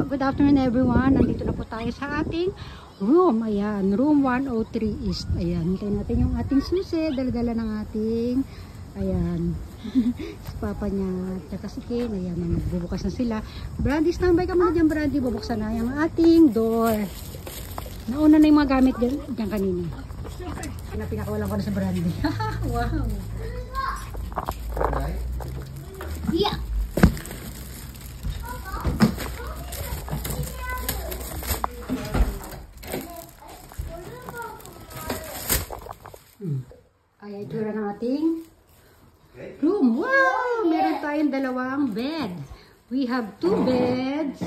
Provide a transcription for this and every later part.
good afternoon everyone. Nandito na po tayo sa ating room. Ayan, room 103 East. Ayan, hintayin natin yung ating susi. Dala-dala ng ating, ayan, si Papa niya, tsaka si Ken. Ayan, magbubukas na sila. Brandy, standby ka muna dyan, Brandy. Bubuksan na yung ating door. Nauna na yung mga gamit dyan kanina. Pinakawalan ko na sa Brandy. Wow. Yeah. Kaya itsura ng ating room. Wow! Meron tayong dalawang bed. We have 2 beds.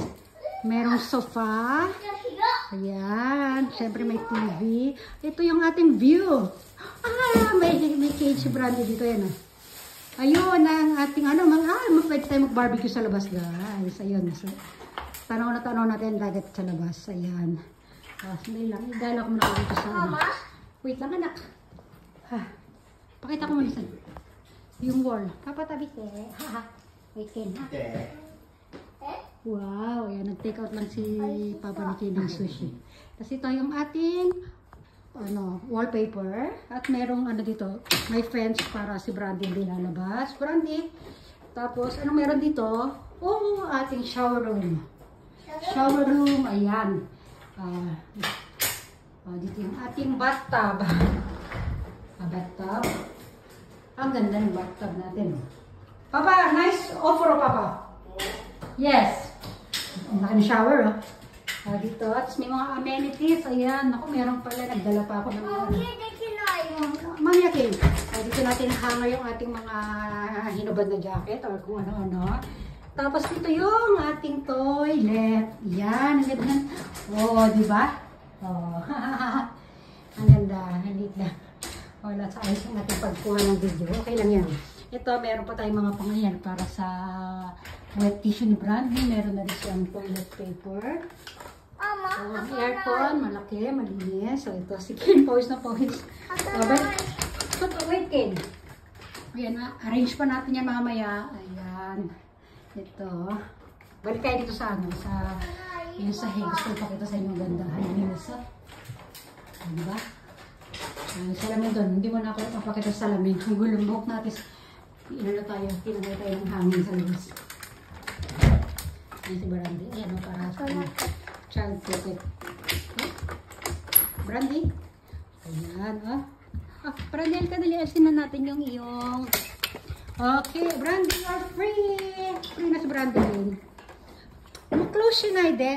Merong sofa. Ayan. Siyempre may TV. Ito yung ating view. May cage si Brandy dito. Yan. Ayun ang ating pwede tayo mag-barbecue sa labas, guys. Ayun. So, tanaw natin ang dagat sa labas. Ayan. Sandali lang. Idala ko muna dito sa wait lang, anak. Pakita ko muna sa yung wall. Papatabi ko. Wait, Ken. Wow. Ayan. Nag-take out lang si Papa ni Ken ng sushi. Tapos ito yung ating wallpaper. At merong dito. May fence para si Brandy hindi lalabas. Brandy. Tapos, anong meron dito? Ating shower room. Shower room. Ayan. Dito yung ating bathtub. Bathtub. Ang ganda ng bathtub natin. Papa, nice offer, Papa. Yes. Ang laki ng shower, dito. At may mga amenities. Ayan. Naku, meron pala. Nagdala pa ako ng Mami, okay. Dito natin hanger yung ating mga hinubad na jacket or kung ano-ano. Tapos dito yung ating toilet. Yan. Ang ganda. Diba? Ang ganda. Halit na. Wala sa ayos yung ating pagkuha ng video. Okay lang yan. Ito, meron pa tayong mga pangayan para sa wet tissue ni Brandy. Meron na rin siyang toilet paper. Aircon, malaki, malinis. So, ito, si Ken, pawis na pawis. Wait, Ken. Ayan, arrange pa natin yan mamaya. Ayan. Ito. Balik tayo dito sa yung sahig. Gusto ko pakita sa inyo ganda. Linis. Diba? Salamin doon. Hindi mo na ako papakita sa salamin. Ang gulong buhok natin. Tinagay tayo ng hangin sa labas. Ayan si Brandy. Ayan o, para sa child ticket. Brandy? Ayan o. Brandy, ka dali. Asin na natin yung iyong. Okay, Brandy, you are free. Free na si Brandy. Close yun na, Ide.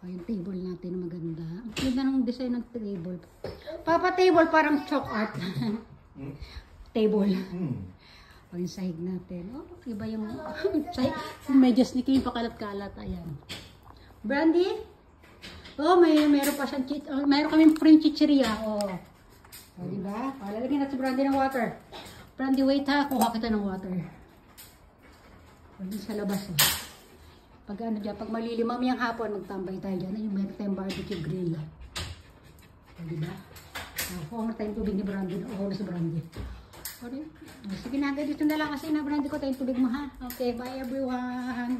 Yung table natin maganda. Ang ganda ng design ng table. Papa, table parang chalk art. Table. Yung sahig natin. Iba yung sahig. Yung medyas ni Kim pakalat-kalat. Ayan. Brandy? Meron pa siyang meron kaming print chicheria. Diba? Lalagyan natin si Brandy ng water. Brandy, wait ha. Kuha kita ng water. Sa labas. Pag malilimam yung hapon, magtambay tayo dyan. Yung meron tayong barbecue grill. Diba? Kuha na tayong tubig ni Brandy. Na si Brandy. Sige na, dito na lang kasi na Brandy ko tayong tubig mo ha. Okay, bye everyone.